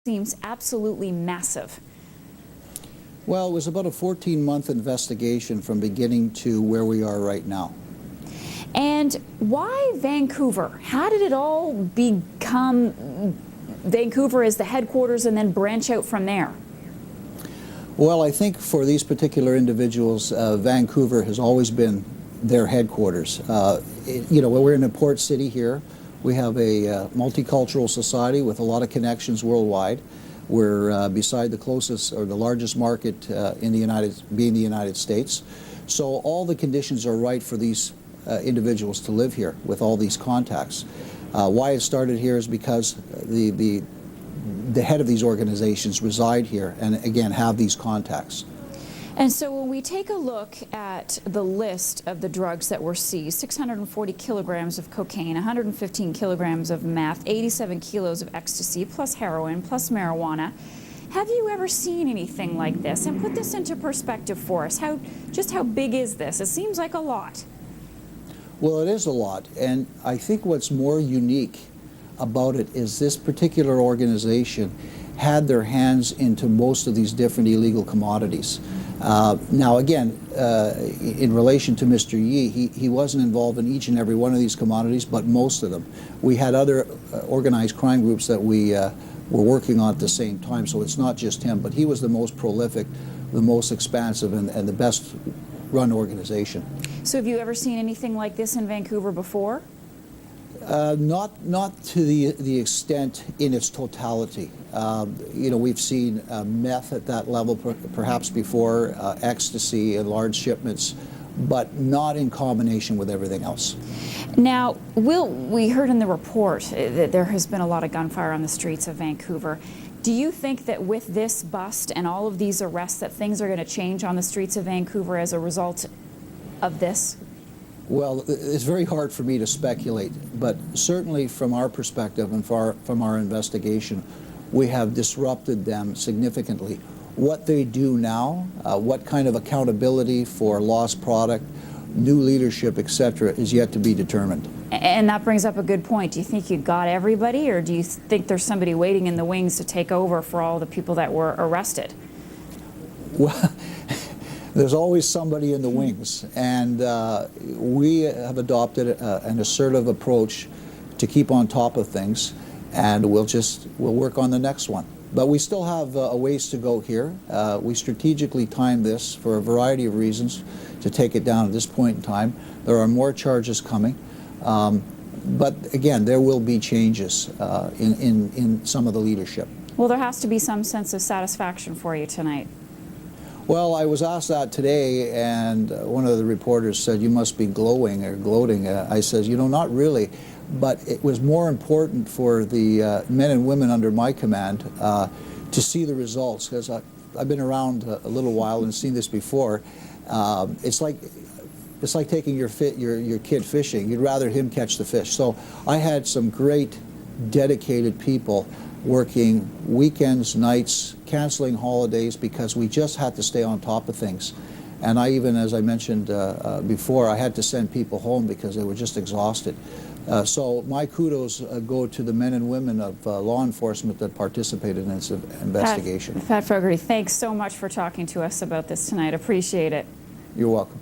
seems absolutely massive. Well, it was about a 14-month investigation from beginning to where we are right now. And why Vancouver? How did it all become Vancouver as the headquarters and then branch out from there? Well, I think for these particular individuals, Vancouver has always been their headquarters. We're in a port city here. We have a multicultural society with a lot of connections worldwide. We're beside the closest or the largest market in the United States. So all the conditions are right for these individuals to live here with all these contacts. Why it started here is because the head of these organizations reside here and again have these contacts. And so when we take a look at the list of the drugs that were seized, 640 kilograms of cocaine, 115 kilograms of meth, 87 kilos of ecstasy, plus heroin, plus marijuana. Have you ever seen anything like this? And put this into perspective for us. Just how big is this? It seems like a lot. Well, it is a lot. And I think what's more unique about it is this particular organization had their hands into most of these different illegal commodities. Now again, in relation to Mr. Yi, he wasn't involved in each and every one of these commodities, but most of them. We had other organized crime groups that we were working on at the same time, so it's not just him, but he was the most prolific, the most expansive, and the best run organization. So have you ever seen anything like this in Vancouver before? Not to the extent in its totality. We've seen meth at that level perhaps before, ecstasy in large shipments, but not in combination with everything else. Now, we heard in the report that there has been a lot of gunfire on the streets of Vancouver. Do you think that with this bust and all of these arrests that things are going to change on the streets of Vancouver as a result of this? Well, it's very hard for me to speculate, but certainly from our perspective and from our investigation, we have disrupted them significantly. What they do now, what kind of accountability for lost product, new leadership, etc., is yet to be determined. And that brings up a good point. Do you think you got everybody, or do you think there's somebody waiting in the wings to take over for all the people that were arrested? Well, there's always somebody in the wings, and we have adopted an assertive approach to keep on top of things, and we'll work on the next one. But we still have a ways to go here. We strategically timed this for a variety of reasons to take it down at this point in time. There are more charges coming, but again, there will be changes in some of the leadership. Well, there has to be some sense of satisfaction for you tonight. Well, I was asked that today, and one of the reporters said, "You must be glowing or gloating." I said, not really, but it was more important for the men and women under my command to see the results, because I've been around a little while and seen this before. It's like taking your kid fishing. You'd rather him catch the fish. So I had some great, dedicated people working weekends, nights, canceling holidays, because we just had to stay on top of things. And I even, as I mentioned before, I had to send people home because they were just exhausted. So my kudos go to the men and women of law enforcement that participated in this investigation. Pat Fogarty, thanks so much for talking to us about this tonight. Appreciate it. You're welcome.